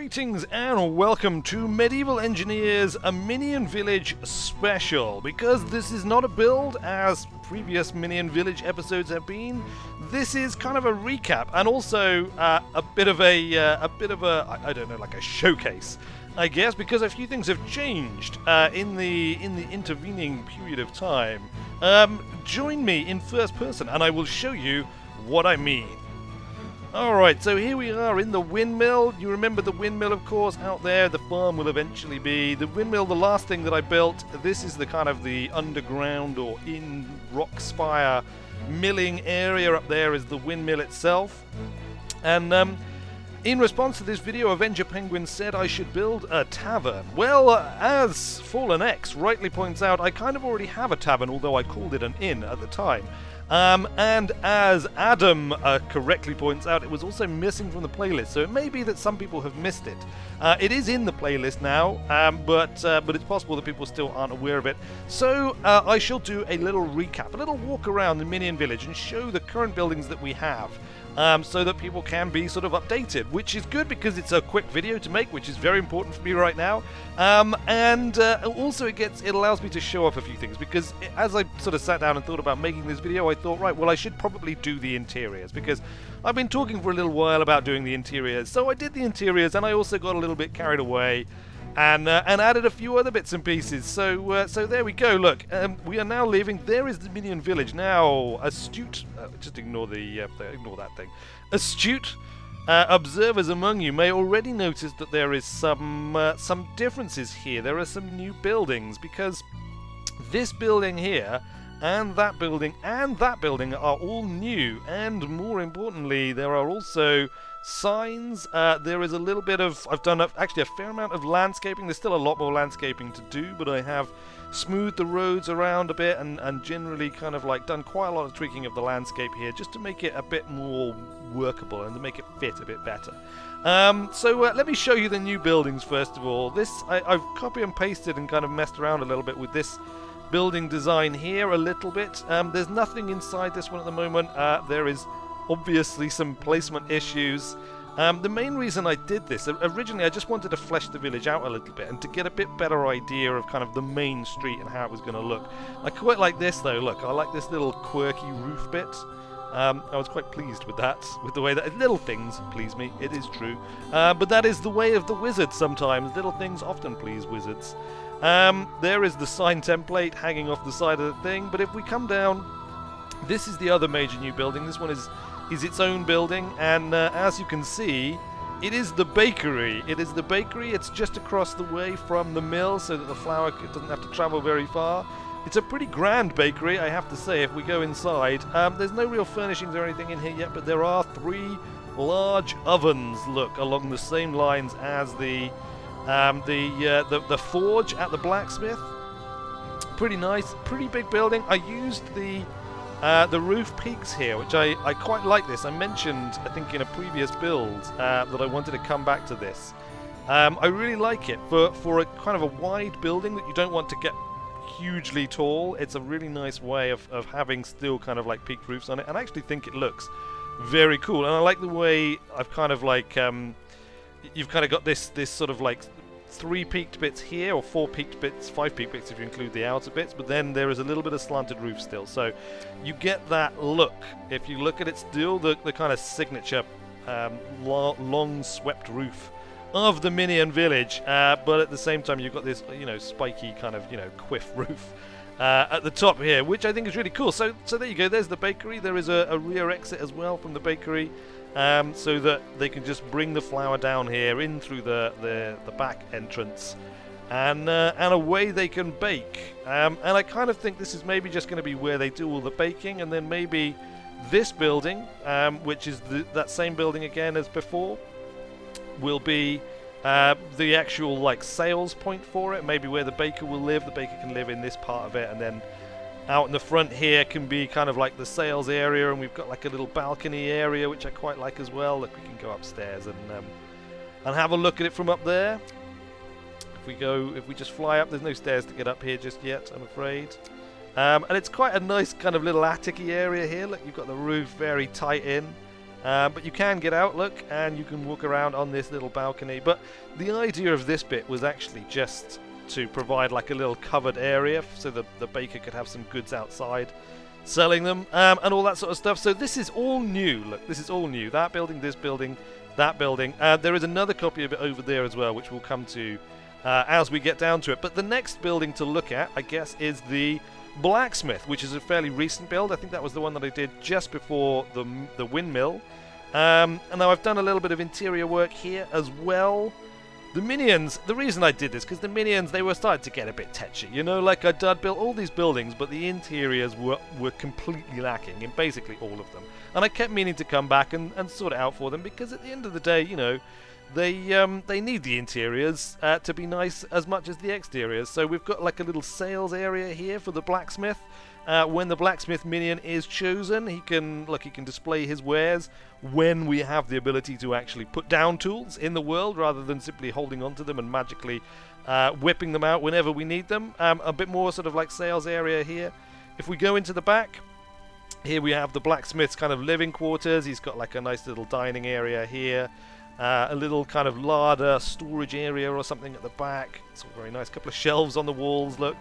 Greetings and welcome to Medieval Engineers, a Minion Village special. Because this is not a build as previous Minion Village episodes have been, this is kind of a recap and also a bit of a I don't know, like a showcase, I guess, because a few things have changed in the intervening period of time. Join me in first person and I will show you what I mean. Alright, so here we are in the Windmill. You remember the Windmill, of course, out there. The farm will eventually be. The Windmill, the last thing that I built, this is the kind of the underground or in rock spire milling area. Up there is the Windmill itself. And in response to this video, Avenger Penguin said I should build a tavern. Well, as Fallen X rightly points out, I kind of already have a tavern, although I called it an inn at the time. And as Adam correctly points out, it was also missing from the playlist, so it may be that some people have missed it. It is in the playlist now, but it's possible that people still aren't aware of it. So I shall do a little recap, a little walk around the Minion Village and show the current buildings that we have. So that people can be sort of updated, which is good because it's a quick video to make, which is very important for me right now. And also it allows me to show off a few things, because as I sort of sat down and thought about making this video, I thought, right, well, I should probably do the interiors, because I've been talking for a little while about doing the interiors. So I did the interiors, and I also got a little bit carried away and added a few other bits and pieces. So there we go. Look, we are now leaving. There is the Minion Village. Now, astute, just ignore ignore that thing. Astute observers among you may already notice that there is some differences here. There are some new buildings, because this building here and that building are all new, and more importantly, there are also signs. There is a little bit of, I've done actually a fair amount of landscaping. There's still a lot more landscaping to do, but I have smoothed the roads around a bit and generally kind of like done quite a lot of tweaking of the landscape here, just to make it a bit more workable and to make it fit a bit better. So let me show you the new buildings first of all. I've copy and pasted and kind of messed around a little bit with this building design here a little bit. There's nothing inside this one at the moment. There is obviously some placement issues. The main reason I did this, originally I just wanted to flesh the village out a little bit and to get a bit better idea of kind of the main street and how it was going to look. I quite like this though. Look, I like this little quirky roof bit. I was quite pleased with that, with the way that little things please me, it is true. But that is the way of the wizard sometimes. Little things often please wizards. There is the sign template hanging off the side of the thing, but if we come down, this is the other major new building. This one is its own building, and as you can see, it is the bakery. It is the bakery. It's just across the way from the mill, so that the flour doesn't have to travel very far. It's a pretty grand bakery, I have to say, if we go inside. There's no real furnishings or anything in here yet, but there are 3 large ovens, look, along the same lines as the forge at the blacksmith. Pretty nice, pretty big building. I used the roof peaks here, which I quite like this. I mentioned, I think, in a previous build that I wanted to come back to this. I really like it for a kind of a wide building that you don't want to get hugely tall. It's a really nice way of having still kind of like peaked roofs on it, and I actually think it looks very cool. And I like the way I've kind of like you've kind of got this sort of like 3 peaked bits here, or 4 peaked bits, 5 peaked bits if you include the outer bits, but then there is a little bit of slanted roof still, so you get that look. If you look at it still, the kind of signature long swept roof of the Minion Village, but at the same time you've got this, you know, spiky kind of, you know, quiff roof at the top here, which I think is really cool. So there you go, there's the bakery. There is a rear exit as well from the bakery, so that they can just bring the flour down here in through the back entrance, and away they can bake. And I kind of think this is maybe just going to be where they do all the baking, and then maybe this building, which is that same building again as before, will be the actual like sales point for it. Maybe where the baker will live. The baker can live in this part of it, and then out in the front here can be kind of like the sales area, and we've got like a little balcony area which I quite like as well. Look, we can go upstairs and have a look at it from up there. If we just fly up, there's no stairs to get up here just yet, I'm afraid. And it's quite a nice kind of little attic-y area here. Look, you've got the roof very tight in. But you can get out, look, and you can walk around on this little balcony. But the idea of this bit was actually just to provide like a little covered area so that the baker could have some goods outside selling them, and all that sort of stuff. So this is all new. Look, this is all new. That building, this building, that building. There is another copy of it over there as well, which we'll come to as we get down to it. But the next building to look at, I guess, is the Blacksmith, which is a fairly recent build. I think that was the one that I did just before the Windmill. And now I've done a little bit of interior work here as well. The Minions, the reason I did this, because the Minions, they were starting to get a bit tetchy. You know, like I'd built all these buildings, but the interiors were completely lacking in basically all of them. And I kept meaning to come back and sort it out for them, because at the end of the day, you know, they need the interiors to be nice as much as the exteriors. So we've got like a little sales area here for the blacksmith. When the blacksmith minion is chosen, he can display his wares when we have the ability to actually put down tools in the world rather than simply holding onto them and magically whipping them out whenever we need them. A bit more sort of like sales area here. If we go into the back, here we have the blacksmith's kind of living quarters. He's got like a nice little dining area here. A little kind of larder storage area or something at the back. It's all very nice. A couple of shelves on the walls, look.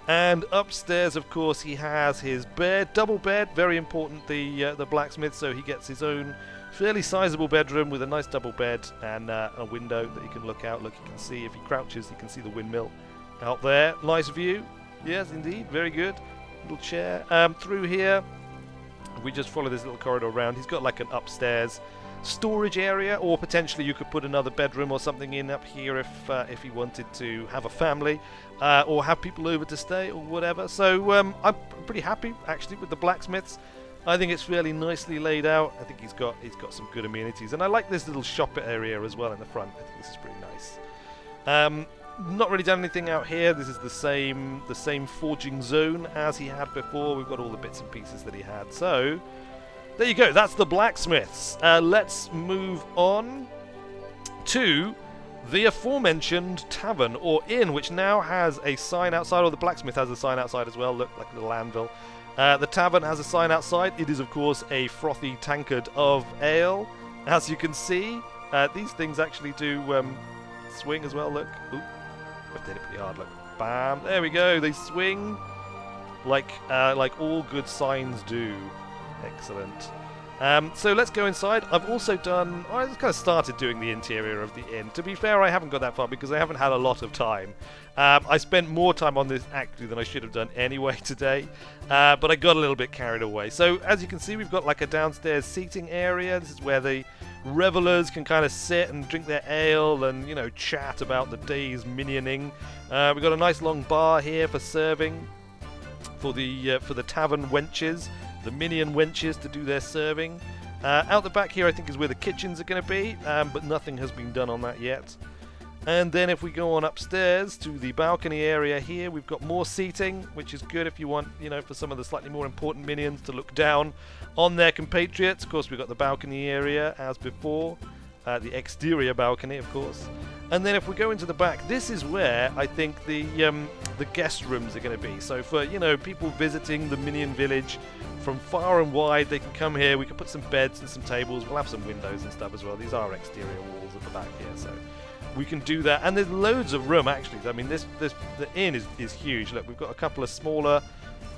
And upstairs, of course, he has his bed, double bed, very important, the blacksmith, so he gets his own fairly sizable bedroom with a nice double bed and a window that he can look out. Look, you can see, if he crouches, you can see the windmill out there. Nice view. Yes, indeed, very good. Little chair. Through here, we just follow this little corridor around. He's got like an upstairs storage area, or potentially you could put another bedroom or something in up here if he wanted to have a family or have people over to stay or whatever. So I'm pretty happy actually with the blacksmiths. I think it's fairly nicely laid out. I think he's got some good amenities, and I like this little shop area as well in the front. I think this is pretty nice. Not really done anything out here. This is the same forging zone as he had before. We've got all the bits and pieces that he had. So there you go, that's the blacksmiths. Let's move on to the aforementioned tavern, or inn, which now has a sign outside, or the blacksmith has a sign outside as well, look, like a little anvil. The tavern has a sign outside. It is, of course, a frothy tankard of ale. As you can see, these things actually do swing as well, look. Ooh, I've did it pretty hard, look. Bam, there we go, they swing like all good signs do. Excellent. So let's go inside. I've also done... I just kind of started doing the interior of the inn. To be fair, I haven't got that far because I haven't had a lot of time. I spent more time on this actually than I should have done anyway today. But I got a little bit carried away. So as you can see, we've got like a downstairs seating area. This is where the revelers can kind of sit and drink their ale and, you know, chat about the day's minioning. We've got a nice long bar here for serving for the tavern wenches. The minion wenches to do their serving. Out the back here I think is where the kitchens are going to be, but nothing has been done on that yet. And then if we go on upstairs to the balcony area here, we've got more seating, which is good if you want, you know, for some of the slightly more important minions to look down on their compatriots. Of course, we've got the balcony area as before, the exterior balcony, of course. And then if we go into the back, this is where I think the guest rooms are going to be. So for, you know, people visiting the minion village from far and wide, they can come here. We can put some beds and some tables. We'll have some windows and stuff as well. These are exterior walls at the back here, so we can do that. And there's loads of room actually. I mean, the inn is huge. Look, we've got a couple of smaller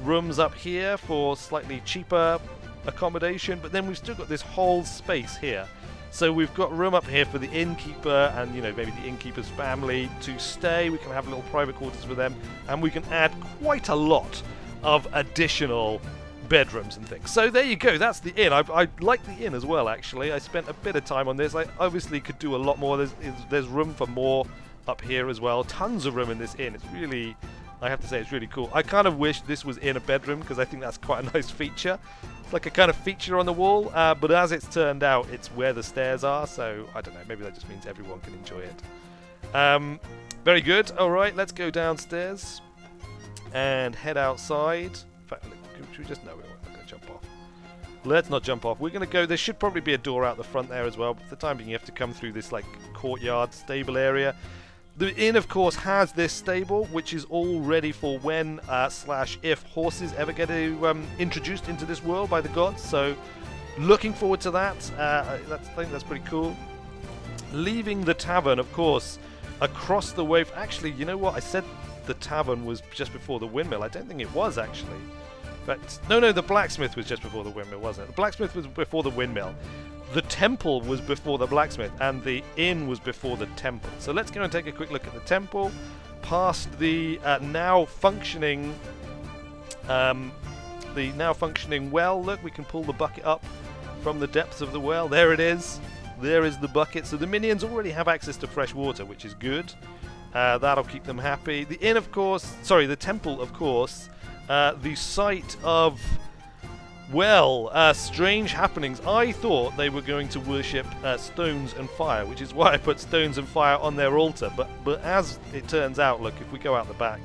rooms up here for slightly cheaper accommodation, but then we've still got this whole space here. So we've got room up here for the innkeeper and, you know, maybe the innkeeper's family to stay. We can have little private quarters for them, and we can add quite a lot of additional bedrooms and things. So there you go, that's the inn. I like the inn as well, actually. I spent a bit of time on this. I obviously could do a lot more. There's room for more up here as well. Tons of room in this inn. It's really, I have to say, it's really cool. I kind of wish this was in a bedroom because I think that's quite a nice feature. It's like a kind of feature on the wall, but as it's turned out, it's where the stairs are, so I don't know, maybe that just means everyone can enjoy it. Very good. Alright, let's go downstairs and head outside. In fact, should we just... No, we're not going to jump off. Let's not jump off. We're going to go... There should probably be a door out the front there as well, but for the time being you have to come through this like courtyard stable area. The inn, of course, has this stable, which is all ready for when / if horses ever get introduced into this world by the gods. So Looking forward to that. I think that's pretty cool. Leaving the tavern, of course, across the way. Actually, you know what? I said the tavern was just before the Windmill. I don't think it was, actually. But no, the Blacksmith was just before the Windmill, wasn't it? The Blacksmith was before the Windmill. The temple was before the Blacksmith, and the inn was before the temple. So let's go and take a quick look at the temple. Past the now functioning well. Look, we can pull the bucket up from the depths of the well. There it is. There is the bucket. So the minions already have access to fresh water, which is good. That'll keep them happy. The inn, of course, sorry, the temple, of course, the site of, well, strange happenings. I thought they were going to worship stones and fire, which is why I put stones and fire on their altar. But as it turns out, look, if we go out the back,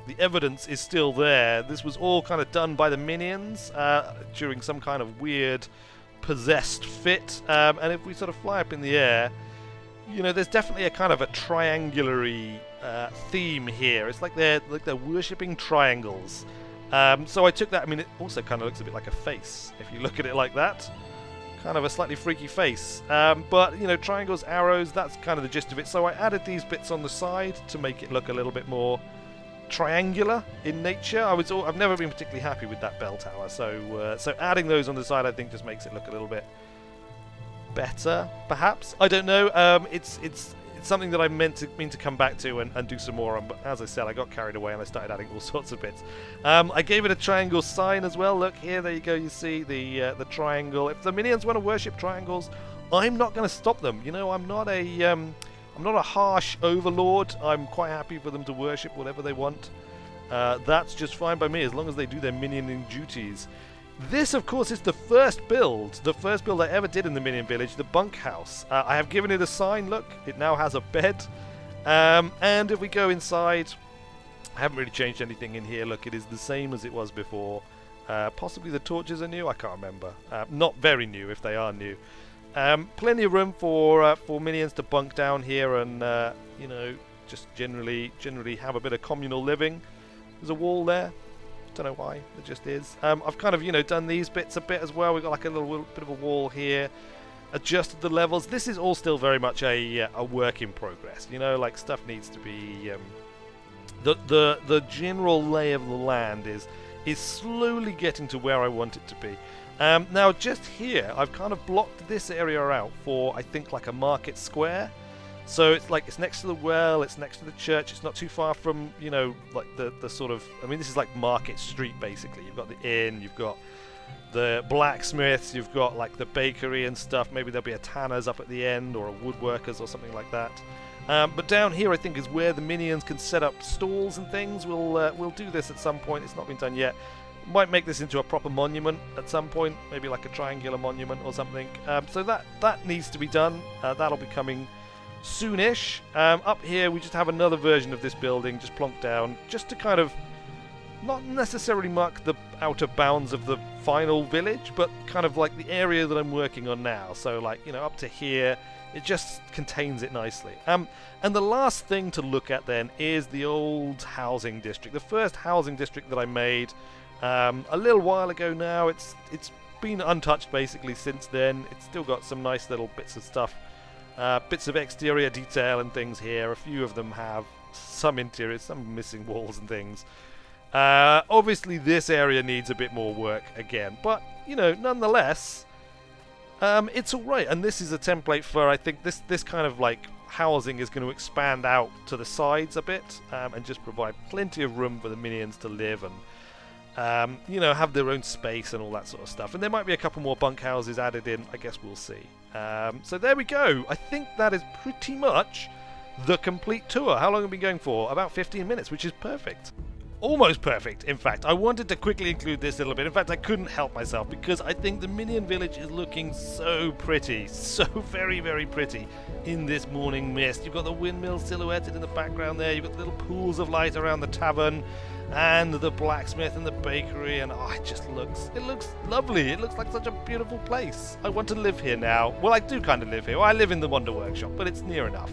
the evidence is still there. This was all kind of done by the minions during some kind of weird possessed fit. And if we sort of fly up in the air, you know, there's definitely a kind of a triangular-y theme here. It's like they're worshipping triangles. So I took that. I mean, it also kind of looks a bit like a face if you look at it like that. Kind of a slightly freaky face. But, you know, triangles, arrows, that's kind of the gist of it. So I added these bits on the side to make it look a little bit more triangular in nature. I've never been particularly happy with that bell tower. So adding those on the side, I think, just makes it look a little bit better, perhaps. I don't know. It's something that I mean to come back to and do some more on, but as I said, I got carried away and I started adding all sorts of bits. I gave it a triangle sign as well. Look here, there you go. You see the triangle. If the minions want to worship triangles, I'm not going to stop them. You know, I'm not a harsh overlord. I'm quite happy for them to worship whatever they want. That's just fine by me as long as they do their minioning duties. This, of course, is the first build I ever did in the Minion Village, the bunkhouse. I have given it a sign. Look, it now has a bed. And if we go inside, I haven't really changed anything in here. Look, it is the same as it was before. Possibly the torches are new. I can't remember. Not very new, if they are new. Plenty of room for minions to bunk down here and you know, just generally have a bit of communal living. There's a wall there. Don't know why, it just is. I've kind of, you know, done these bits a bit as well. We've got like a little bit of a wall here. Adjusted the levels. This is all still very much a work in progress. You know, like stuff needs to be. The general lay of the land is slowly getting to where I want it to be. Now, just here, I've kind of blocked this area out for, I think, like a market square. So it's like, it's next to the well, it's next to the church, it's not too far from, you know, like the sort of, I mean, this is like Market Street, basically. You've got the inn, you've got the blacksmiths, you've got like the bakery and stuff. Maybe there'll be a tanner's up at the end, or a woodworker's or something like that. But down here, I think, is where the minions can set up stalls and things. We'll do this at some point. It's not been done yet. Might make this into a proper monument at some point, maybe like a triangular monument or something. So that needs to be done. That'll be coming soonish. Up here, we just have another version of this building just plonked down, just to kind of not necessarily mark the outer bounds of the final village, but kind of like the area that I'm working on now. So, like, you know, up to here, it just contains it nicely. And the last thing to look at then is the old housing district, the first housing district that I made a little while ago now. It's been untouched basically since then. It's still got some nice little bits of stuff. Bits of exterior detail and things here. A few of them have some interior, some missing walls and things. Obviously this area needs a bit more work again, but, you know, nonetheless, it's alright. And this is a template for, I think, this kind of like housing is going to expand out to the sides a bit, and just provide plenty of room for the minions to live and, you know, have their own space and all that sort of stuff. And there might be a couple more bunkhouses added in. I guess we'll see. So there we go. I think that is pretty much the complete tour. How long have we been going for? About 15 minutes, which is perfect. Almost perfect, in fact. I wanted to quickly include this a little bit. In fact, I couldn't help myself because I think the Minion Village is looking so pretty. So very, very pretty in this morning mist. You've got the windmill silhouetted in the background there. You've got little pools of light around the tavern and the blacksmith and the bakery, and oh, it looks lovely. It looks like such a beautiful place. I want to live here now. Well, I do kind of live here. Well, I live in the Wonder Workshop, but it's near enough.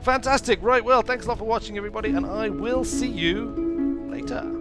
Fantastic. Right, well, thanks a lot for watching, everybody, and I will see you later.